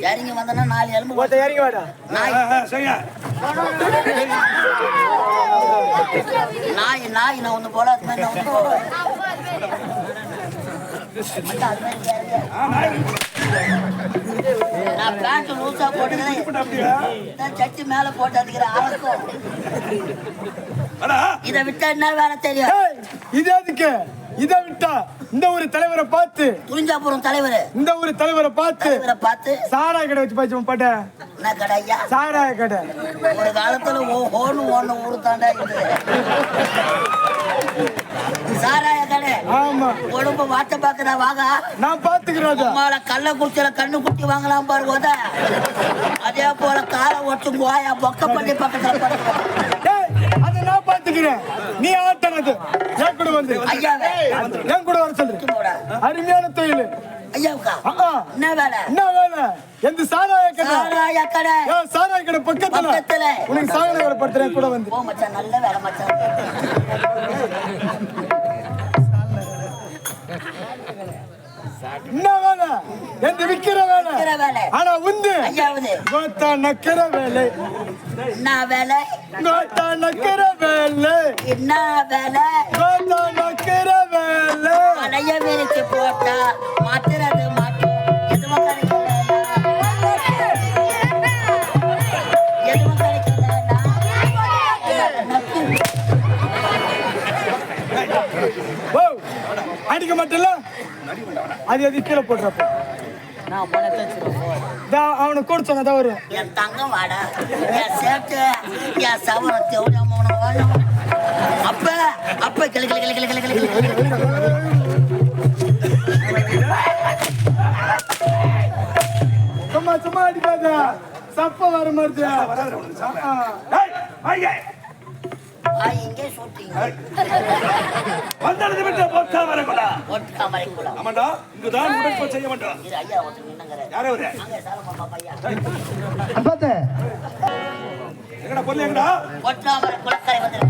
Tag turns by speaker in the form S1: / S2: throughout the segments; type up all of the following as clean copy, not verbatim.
S1: இறங்கி வந்தனா 4 எலும்பு இறங்கி வாடா. நாய் நான் ஒண்ணு போல அது மாதிரி நான் ஒண்ணு போவேன். நான் பேண்ட் லூசா போட்டுக்கிறேன், சட்டி மேல போட்டு அடிக்கிற ஆளுக்கும் இதை விட்டா என்ன வேலை தெரியும்?
S2: இது எதுக்கு? இதை விட்டா இந்த ஒரு தலைவரை பார்த்து,
S1: துரிஞ்சாபுரம் தலைவர்,
S2: இந்த ஒரு தலைவரை பார்த்து சாராய கடை வச்சு பாய்ச்சோம் பாட்ட.
S1: என்ன கடை ஐயா?
S2: சாராய கடை.
S1: ஒரு காலத்துல ஓன்னு ஊரு தாண்டா சாராய கடை.
S2: ஆமா,
S1: உடம்பு வாட்ட பாக்குறா வாங்க, நான்
S2: பாத்துக்கிறேன்.
S1: கள்ள குடிச்சல கண்ணு குட்டி வாங்கலாம் பாருங்க. அதே போல காரை ஒட்டும் கோயா பொக்க பண்ணி பக்கத்துல
S2: அதை நான் பாத்துக்கிறேன். நீ ஆட்டனது என் கூட வந்து
S1: ஐயாவே
S2: என் கூட வர சொல்லு. அருமையான தொழில்
S1: ஐயாவுக்கா. என்ன வேலை?
S2: எந்த சாராய கடை? சாராய கடை பக்கத்துல உனக்கு சாராய கடை படுத்துறேன் கூட வந்து.
S1: ஓ மச்சான், நல்ல வேலை மச்சான்.
S2: என்ன வேலை? எந்த விக்கிற வேலை? ஆனா உந்து கோத்தா நக்கிற வேலை.
S1: என்ன வேலை?
S2: கோத்தா நக்கிற வேலை.
S1: என்ன வேலை?
S2: கோத்தா நக்கிற வேலை.
S1: பழைய வேலைக்கு போட்டா மாத்துறது மாட்டோம். எதுவும் கிடைக்கல, எதுவும் கிடைக்கல.
S2: அடிக்க மாட்டல, அது எது கீழே போடுறப்ப அவனை கூட சொன்னதான் வரும்.
S1: என் தங்கம் வாடா, என் சேட்டு, என் சவரத்தை அப்ப அப்ப கிளி கிளி கிளி கிளி கிளி கிளி
S2: சும்மா சும்மா அடிக்காத, சப்ப வர மாதிரி.
S1: இங்கே ஷூட்டிங்
S3: வந்தது விட்டு போட்டா வரக்கூடா.
S1: போட்டா வரக்கூடா.
S3: ஆமாடா, இங்கதான் உடற்பயிற்சி செய்ய மாட்டோம்.
S1: இது ஐயா ஒருத்தர் நின்னுங்கற.
S3: யாரே வரே?
S1: அங்க சாலமா பையா.
S2: அப்பாதே.
S3: எங்கடா பொண்ணு எங்கடா?
S1: போட்டா வரக்கூடா கரை வந்து.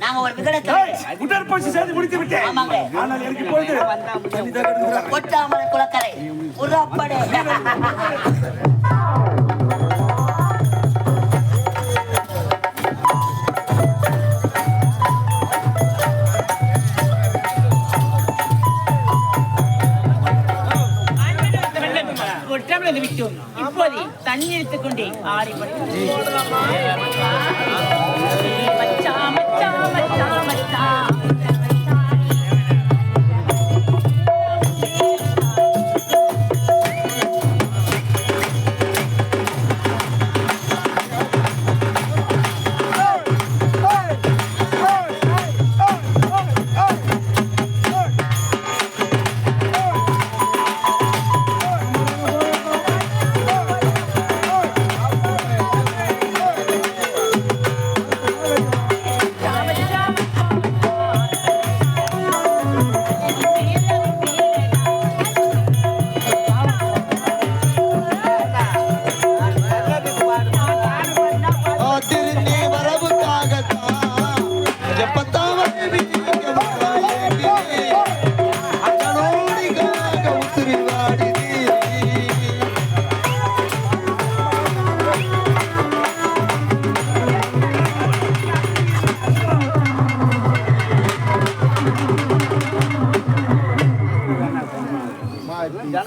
S1: நாங்க ஒரு
S3: உடற்பயிற்சி செய்து முடித்து விட்டேன். ஆனால் எனக்கு இப்பொழுது
S1: கொட்டாமலை குளக்கரை புறப்படு.
S4: இப்போது தண்ணி எடுத்துக்கொண்டே ஆடி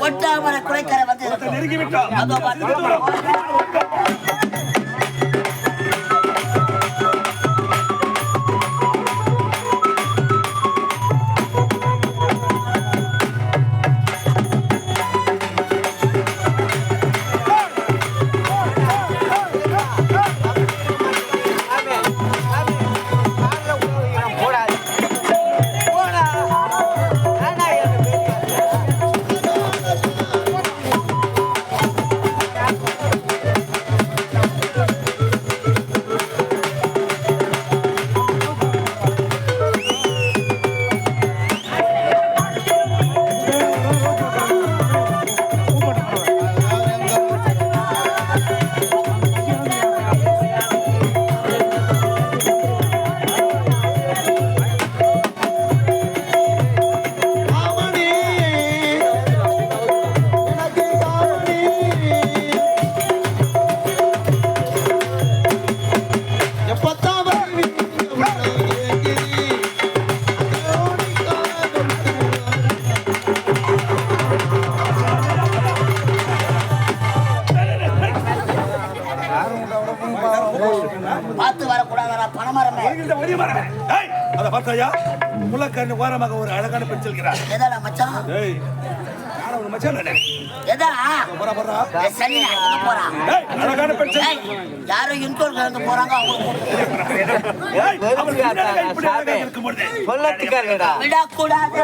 S1: ஒட்டாமரை குறைக்கரை வந்து
S3: நெருங்கி விட்டோம்.
S1: அதோ பார்த்து பார்த்து வரக்கூடாதா பணமரமே
S3: வருகின்ற ஒரே மரமே. ஏய், அதை பார்த்தாயா? முள்ளக்கண்ணு ஓரமாக ஒரு அழகான பெண் செல்கிறார்.
S1: எதாடா மச்சான்
S3: ஏய், யாரோ ஒரு மச்சான் தானே?
S1: எதா
S3: போறா, போறா.
S1: சரி எங்க போறான்
S3: ஏய், அழகான பெண் செல்.
S1: யாரோ இன்டோர் கலந்து போறாங்க
S3: ஏய், அவள் பின்னாடி இப்படி அழகாக இருக்கும்பொழுது
S1: விடக்கூடாது